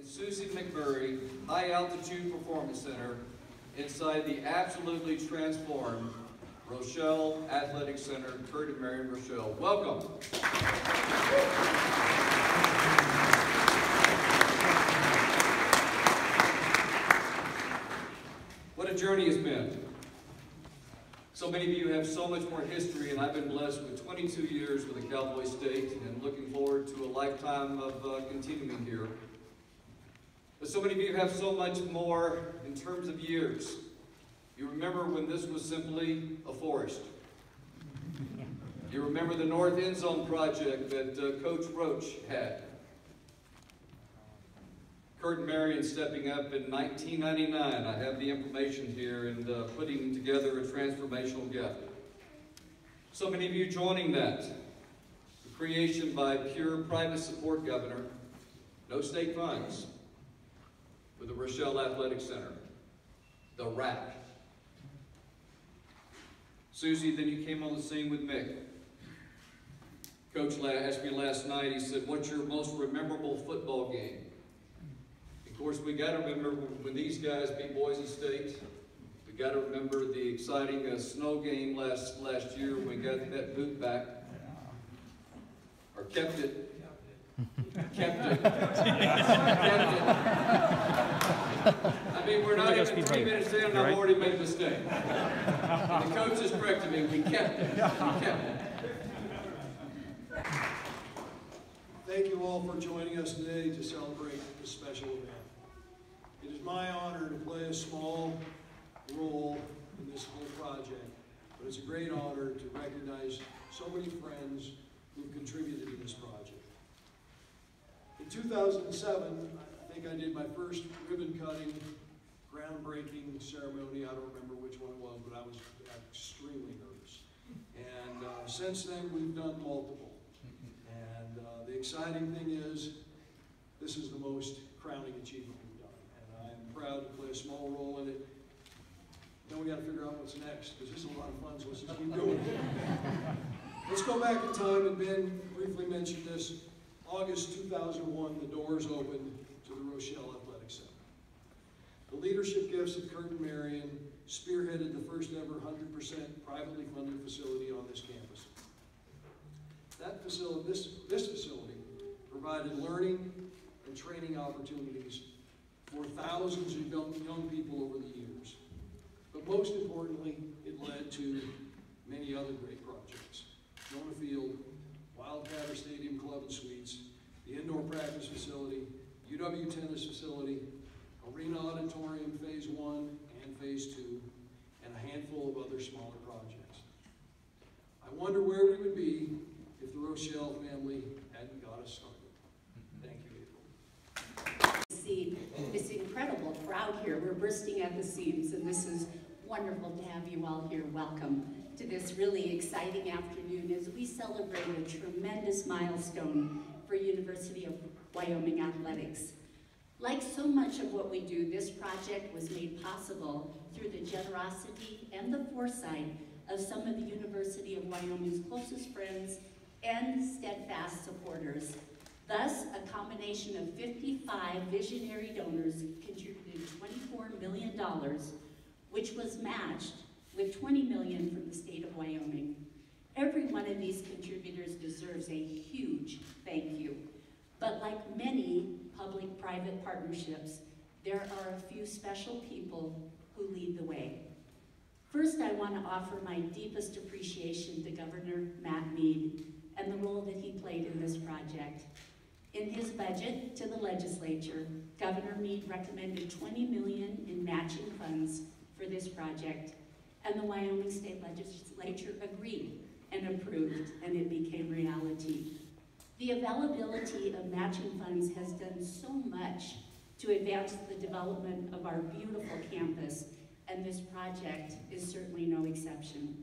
Susie McMurry High Altitude Performance Center inside the absolutely transformed Rochelle Athletic Center. Kurt and Mary Rochelle, welcome. What a journey it's been. So many of you have so much more history, and I've been blessed with 22 years with the Cowboy State and looking forward to a lifetime of continuing here. But so many of you have so much more in terms of years. You remember when this was simply a forest. You remember the North End Zone project that Coach Roach had. Kurt and Marion stepping up in 1999. I have the information here, and putting together a transformational gift. So many of you joining that. The creation by pure private support governor, no state funds, with the Rochelle Athletic Center, the RAC. Susie, then you came on the scene with Mick. Coach asked me last night, he said, what's your most memorable football game? Of course, we got to remember when these guys beat Boise State. We got to remember the exciting snow game last year when we got that boot back, or kept it. Kept it. Kept it. I mean, we're not even 3 minutes in, and I've already made a mistake. And the coach has corrected me. We kept it. We kept it. Thank you all for joining us today to celebrate this special event. It is my honor to play a small role in this whole project, but it's a great honor to recognize so many friends who've contributed to this project. In 2007, I think I did my first ribbon cutting, groundbreaking ceremony. I don't remember which one it was, but I was extremely nervous. And since then, we've done multiple. And the exciting thing is, this is the most crowning achievement we've done. And I'm proud to play a small role in it. Then we got to figure out what's next, because this is a lot of fun, so let's just keep doing it. Let's go back in time, and Ben briefly mentioned this. August 2001, the doors opened to the Rochelle Athletic Center. The leadership gifts of Kurt and Marion spearheaded the first ever 100% privately funded facility on this campus. That facility, this facility provided learning and training opportunities for thousands of young people over the years. But most importantly, it led to many other great projects. Nona Field, Wildcatter Stadium Club and Suites, the indoor practice facility, UW tennis facility, Arena Auditorium Phase 1 and Phase 2, and a handful of other smaller projects. I wonder where we would be if the Rochelle family hadn't got us started. Thank you, April. See this incredible crowd here. We're bursting at the seams, and this is wonderful to have you all here. Welcome to this really exciting afternoon as we celebrate a tremendous milestone for University of Wyoming athletics. Like so much of what we do, this project was made possible through the generosity and the foresight of some of the University of Wyoming's closest friends and steadfast supporters. Thus, a combination of 55 visionary donors contributed $24 million, which was matched with $20 million from the state of Wyoming. Every one of these contributors deserves a huge thank you. But like many public-private partnerships, there are a few special people who lead the way. First, I want to offer my deepest appreciation to Governor Mead and the role that he played in this project. In his budget to the legislature, Governor Mead recommended $20 million in matching funds for this project, and the Wyoming State Legislature agreed and approved, and it became reality. The availability of matching funds has done so much to advance the development of our beautiful campus, and this project is certainly no exception.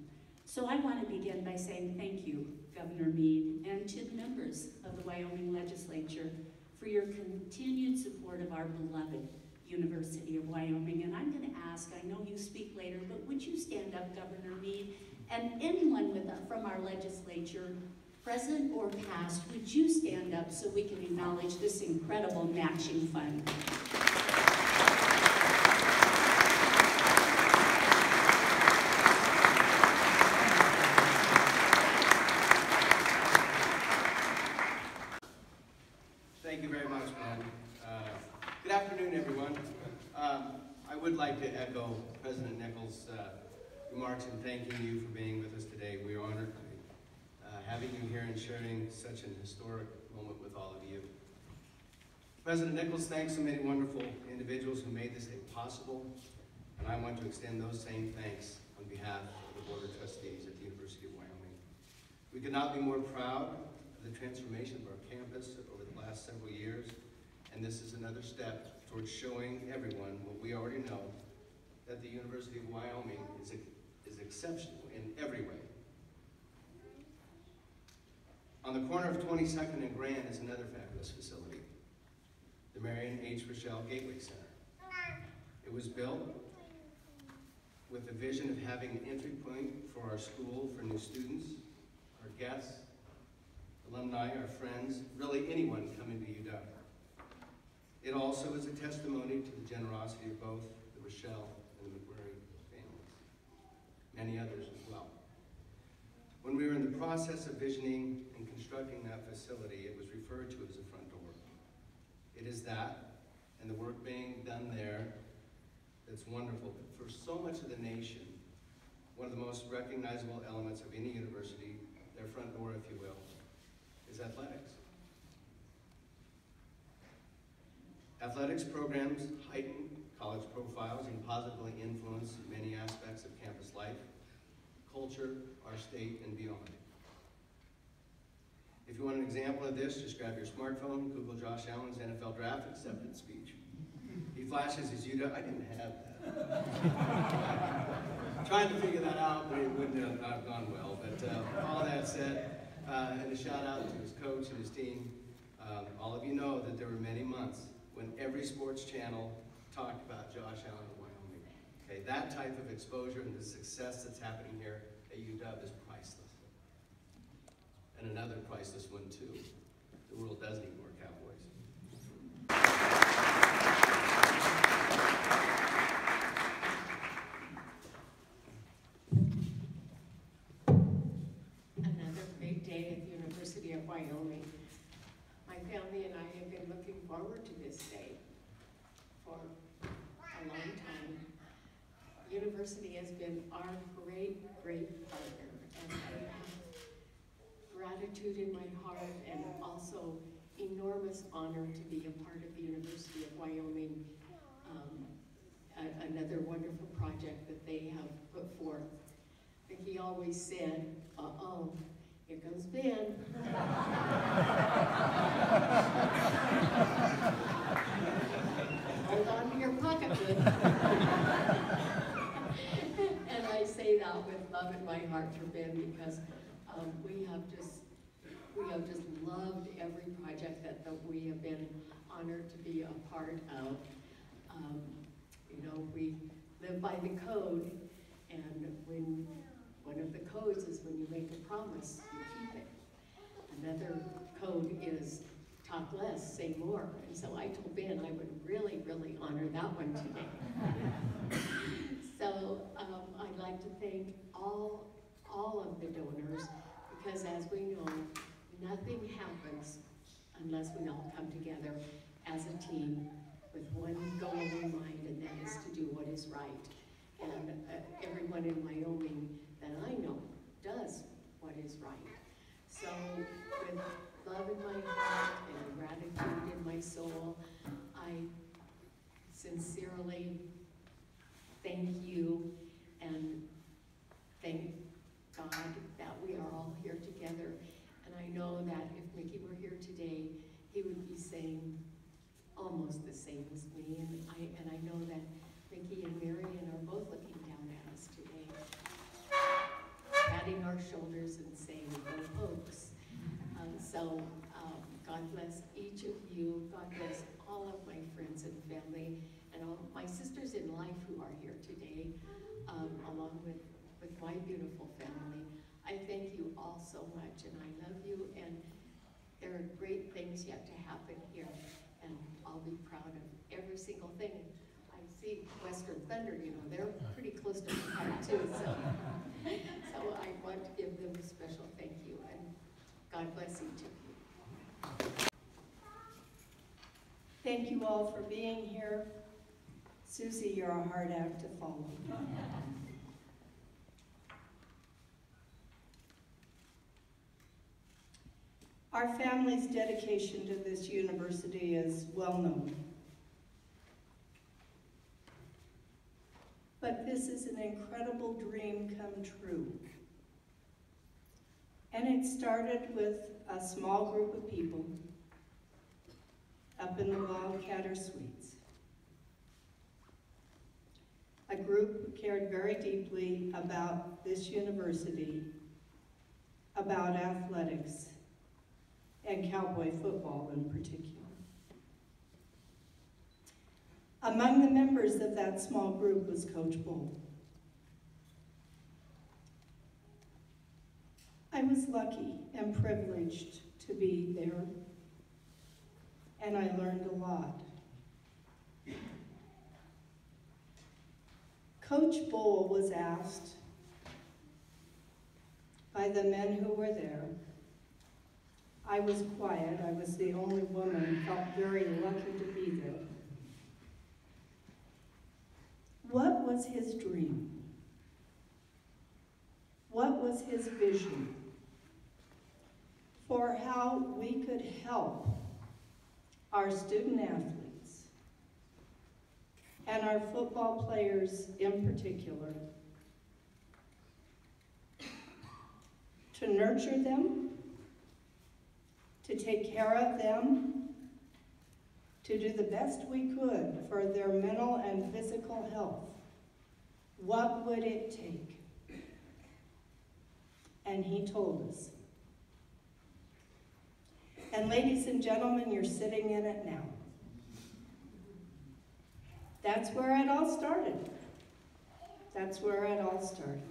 So I want to begin by saying thank you, Governor Mead, and to the members of the Wyoming Legislature for your continued support of our beloved University of Wyoming. And I'm going to ask, I know you speak later, but would you stand up, Governor Mead, and anyone from our legislature present or past, would you stand up so we can acknowledge this incredible matching fund? Thank you very much, man. Good afternoon, everyone. I would like to echo President Nichols' remarks in thanking you for being with us today. We are honored having you here and sharing such an historic moment with all of you. President Nichols thanks so many wonderful individuals who made this day possible, and I want to extend those same thanks on behalf of the Board of Trustees at the University of Wyoming. We could not be more proud of the transformation of our campus over the last several years, and this is another step towards showing everyone what we already know, that the University of Wyoming is exceptional in every way. On the corner of 22nd and Grand is another fabulous facility, the Marion H. Rochelle Gateway Center. It was built with the vision of having an entry point for our school for new students, our guests, alumni, our friends, really anyone coming to UW. It also is a testimony to the generosity of both the Rochelle and the McMurry families, many others as well. When we were in the process of visioning and constructing that facility, it was referred to as a front door. It is that, and the work being done there, that's wonderful. But for so much of the nation, one of the most recognizable elements of any university, their front door, if you will, is athletics. Athletics programs heighten college profiles and positively influence many aspects of campus life, culture, our state, and beyond. If you want an example of this, just grab your smartphone, Google Josh Allen's NFL draft acceptance speech. He flashes his UW. I didn't have that. Trying to figure that out, but it wouldn't have not gone well. But all that said, and a shout out to his coach and his team. All of you know that there were many months when every sports channel talked about Josh Allen of Wyoming. Okay, that type of exposure and the success that's happening here at UW is priceless. And another priceless one too. The world does need more Cowboys. Another great day at the University of Wyoming. My family and I have been looking forward to this day for a long time. The university has been our great, great partner, and I have gratitude in my heart and also enormous honor to be a part of the University of Wyoming, another wonderful project that they have put forth. He always said, uh-oh, here comes Ben. Hold on to your pocketbook. And I say that with love in my heart for Ben because we have just loved every project that we have been honored to be a part of. You know, we live by the code, and when one of the codes is when you make a promise, you keep it. Another code is talk less, say more. And so I told Ben I would really, really honor that one today. So I'd like to thank all of the donors, because as we know, nothing happens unless we all come together as a team with one goal in mind, and that is to do what is right. And everyone in Wyoming that I know does what is right. So with love in my heart and gratitude in my soul, I sincerely thank you and thank God that we are all here together. And I know that if Mickey were here today, he would be saying almost the same as me. And I know that Mickey and Marion are both looking down at us today, patting our shoulders and saying, go Pokes. God bless each of you. God bless all of my friends and family and all my sisters in life who are here today, along with my beautiful family. I thank you all so much, and I love you, and there are great things yet to happen here, and I'll be proud of every single thing. I see Western Thunder, you know, they're pretty close to my heart too, so I want to give them a special thank you, and God bless each of you. Thank you all for being here. Susie, you're a hard act to follow. Our family's dedication to this university is well known. But this is an incredible dream come true. And it started with a small group of people up in the Wildcatter Suites. A group who cared very deeply about this university, about athletics, and cowboy football in particular. Among the members of that small group was Coach Bohl. I was lucky and privileged to be there, and I learned a lot. Coach Bohl was asked by the men who were there. I was quiet, I was the only woman, felt very lucky to be there. What was his dream? What was his vision for how we could help our student athletes and our football players in particular to nurture them, to take care of them, to do the best we could for their mental and physical health? What would it take? And he told us. And ladies and gentlemen, you're sitting in it now. That's where it all started. That's where it all started.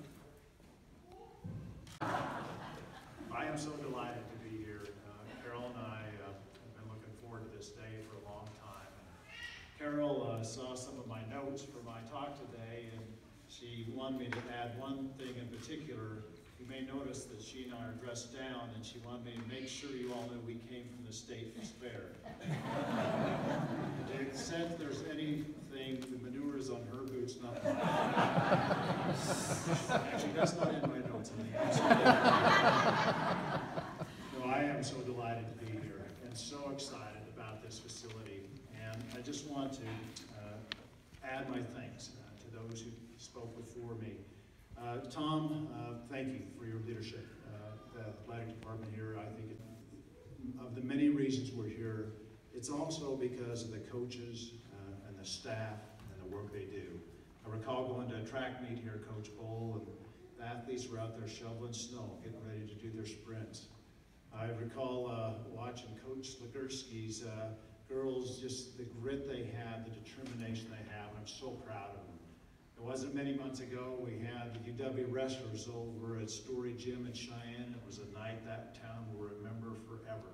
I am so delighted to be here. Carol and I have been looking forward to this day for a long time. Carol saw some of my notes for my talk today, and she wanted me to add one thing in particular. You may notice that she and I are dressed down, and she wanted me to make sure you all knew we came from the state of Spare. To the extent there's anything, the manure is on her boots, not mine. Actually, that's not in my notes. No, I am so delighted to be here and so excited about this facility. And I just want to add my thanks to those who spoke before me. Tom, thank you for your leadership. The athletic department here, I think of the many reasons we're here, it's also because of the coaches and the staff and the work they do. I recall going to a track meet here, Coach Bohl, and the athletes were out there shoveling snow, getting ready to do their sprints. I recall watching Coach Slagurski's girls, just the grit they have, the determination they have, and I'm so proud of them. It wasn't many months ago, we had the UW wrestlers over at Story Gym in Cheyenne. It was a night that town will remember forever.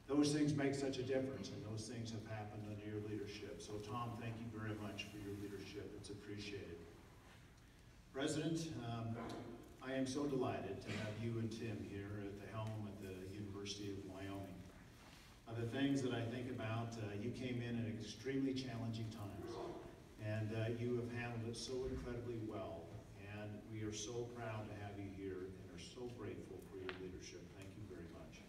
Those things make such a difference, and those things have happened under your leadership. So Tom, thank you very much for your leadership. It's appreciated. President, I am so delighted to have you and Tim here at the helm at the University of Wyoming. The things that I think about, you came in at extremely challenging times, and you have handled it so incredibly well. And we are so proud to have you here and are so grateful for your leadership. Thank you very much.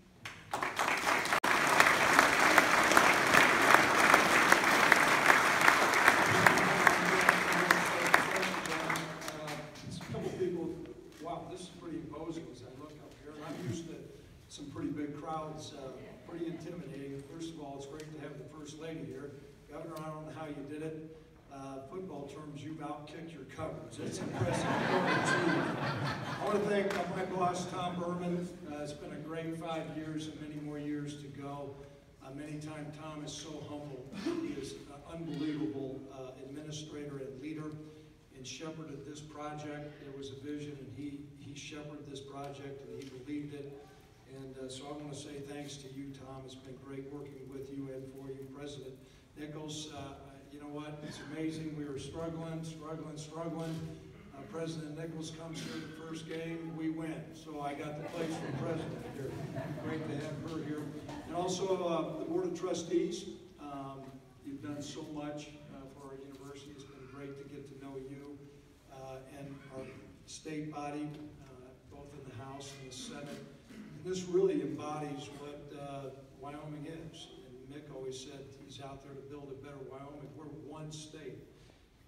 A couple people, wow, this is pretty imposing as I look up here. And I'm used to some pretty big crowds, pretty intimidating. First of all, it's great to have the First Lady here. Governor, I don't know how you did it. Football terms, you've outkicked your covers. It's impressive. I want to thank my boss, Tom Burman. It's been a great 5 years and many more years to go. Many times Tom is so humble. He is an unbelievable administrator and leader. and shepherded this project. There was a vision, and he shepherded this project, and he believed it. And so I want to say thanks to you, Tom. It's been great working with you and for you, President Nichols. You know what? It's amazing. We were struggling. President Nichols comes here the first game, we win. So I got the place for president here. Great to have her here. And also the Board of Trustees. You've done so much for our university. It's been great to get to know you. And our state body, both in the House and the Senate. And this really embodies what Wyoming is. And Mick always said he's out there to build a better Wyoming. We're one state.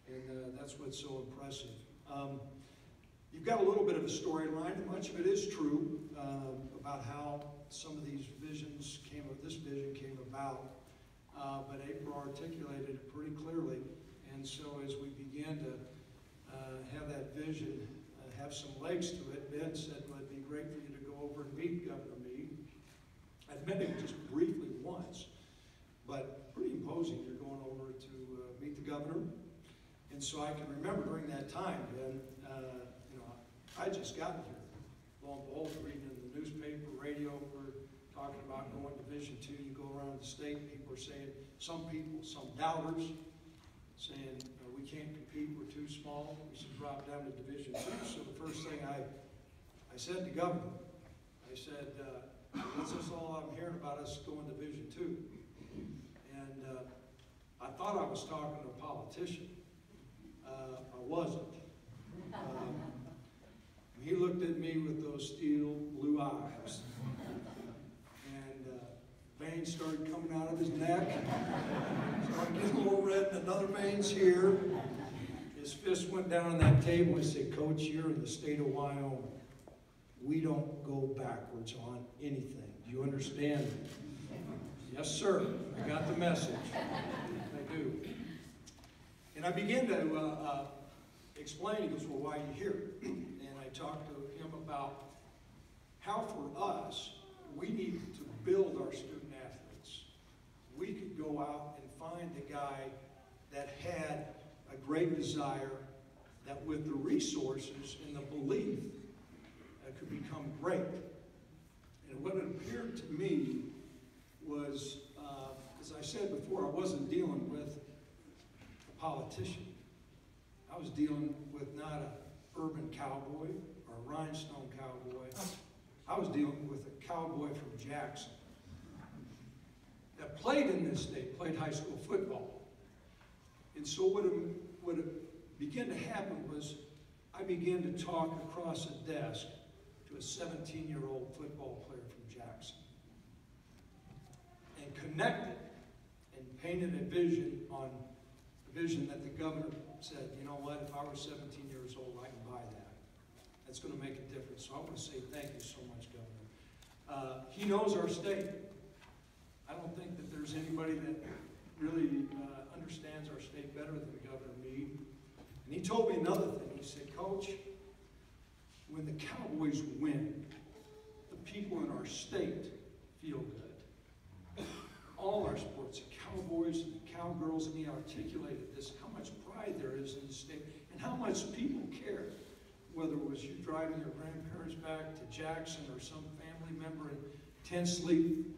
And that's what's so impressive. You've got a little bit of a storyline, and much of it is true about how some of these visions this vision came about. But April articulated it pretty clearly, and so as we began to have that vision have some legs to it, Ben said, well, it'd be great for you to go over and meet Governor Mead. I've met him just briefly once, but pretty imposing. You're going over to meet the governor. And so I can remember during that time, Ben, you know, I just gotten here. Lo and behold, reading in the newspaper, radio, we're talking about going to Division II. You go around the state, people are saying, some doubters, saying, we can't compete, we're too small, we should drop down to Division II. So the first thing I said to Governor, I said, what's this all I'm hearing about us going to Division II? And I thought I was talking to a politician. I wasn't. He looked at me with those steel blue eyes. And veins started coming out of his neck. Started getting a little red, and another vein's here. His fist went down on that table and said, Coach, you're in the state of Wyoming. We don't go backwards on anything. Do you understand? Yes, sir. I got the message. I do. And I began to explain, he goes, well, why are you here? And I talked to him about how for us, we need to build our student athletes. We could go out and find a guy that had a great desire, that with the resources and the belief, could become great. And what it appeared to me was, as I said before, I wasn't dealing with a politician. I was dealing with not an urban cowboy or a rhinestone cowboy. I was dealing with a cowboy from Jackson that played in this state, played high school football. And so what began to happen was I began to talk across a desk to a 17-year-old football player from Jackson and connected and painted a vision on a vision that the governor said, you know what, if I was 17 years old, I can buy that. That's going to make a difference. So I want to say thank you so much, Governor. He knows our state. I don't think that there's anybody that really understands our state better than Governor Mead. And he told me another thing. He said, Coach, when the Cowboys win, the people in our state feel good. All our sports, the Cowboys and the Cowgirls, and he articulated this, how much pride there is in the state, and how much people care. Whether it was you driving your grandparents back to Jackson or some family member in tent sleep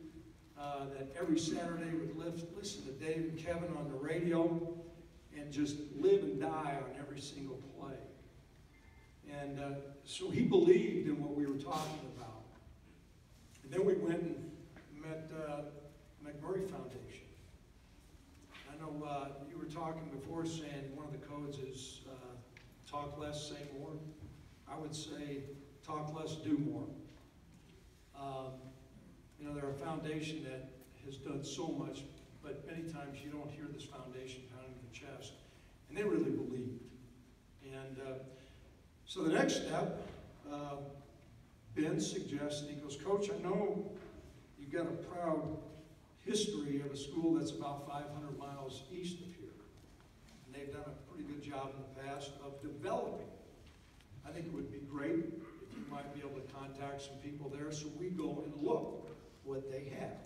that every Saturday would listen to Dave and Kevin on the radio and just live and die on every single play. And so he believed in what we were talking about. And then we went and met McMurry Foundation. I know you were talking before saying one of the codes is talk less, say more. I would say talk less, do more. You know, they're a foundation that has done so much, but many times you don't hear this foundation pounding the chest. And they really believed. And so the next step, Ben suggested, he goes, Coach, I know you've got a proud history of a school that's about 500 miles east of here. And they've done a pretty good job in the past of developing. I think it would be great if you might be able to contact some people there so we go and look what they have.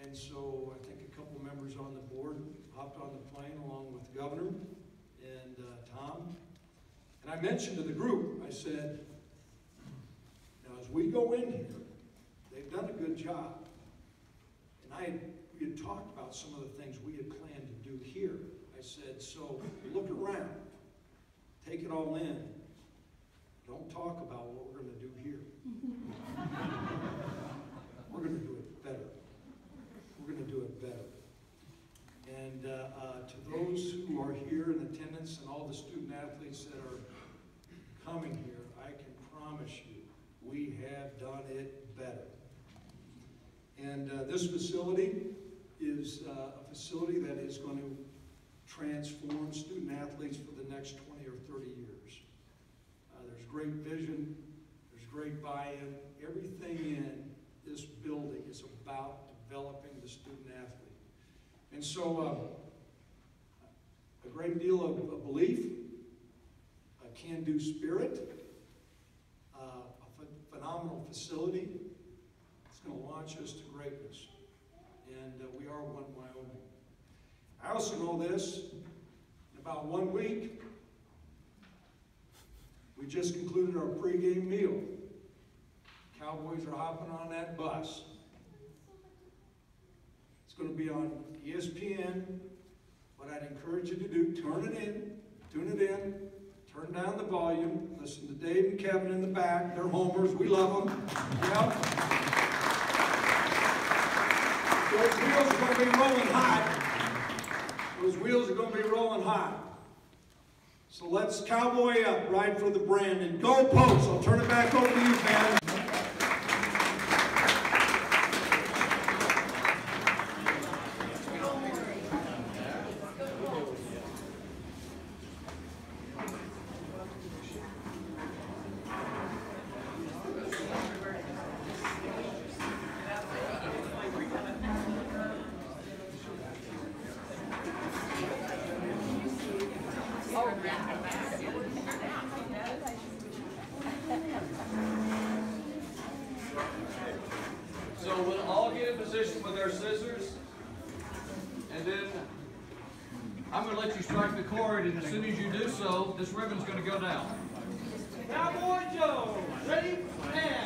And so I think a couple members on the board hopped on the plane along with the governor, and Tom. And I mentioned to the group, I said, now as we go in here, they've done a good job. And we had talked about some of the things we had planned to do here. I said, so look around, take it all in. Don't talk about what we're going to do here. We're going to do it better. We're going to do it better. And to those who are here in attendance and all the student athletes that are coming here, I can promise you, we have done it better. And this facility is a facility that is going to transform student athletes for the next 20 or 30 years. There's great vision, there's great buy-in. Everything in this building is about developing the student athlete. And so a great deal of belief, a can-do spirit, a phenomenal facility. It's going to launch us to greatness. And we are one Wyoming. I also know this, in about 1 week, we just concluded our pregame meal. Cowboys are hopping on that bus. It's going to be on ESPN. What I'd encourage you to do, tune it in, turn down the volume, listen to Dave and Kevin in the back. They're homers. We love them. Yep. Those wheels are going to be rolling hot. Those wheels are going to be rolling hot. So let's cowboy up, ride for the brand, and go Pokes. I'll turn it back over to you, man. So we'll all get in position with our scissors, and then I'm going to let you strike the chord, and as soon as you do so, this ribbon's going to go down. Cowboy Joe, ready, and...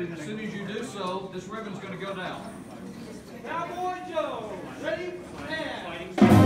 And as soon as you do so, this ribbon's going to go down. Cowboy Joe, ready, and...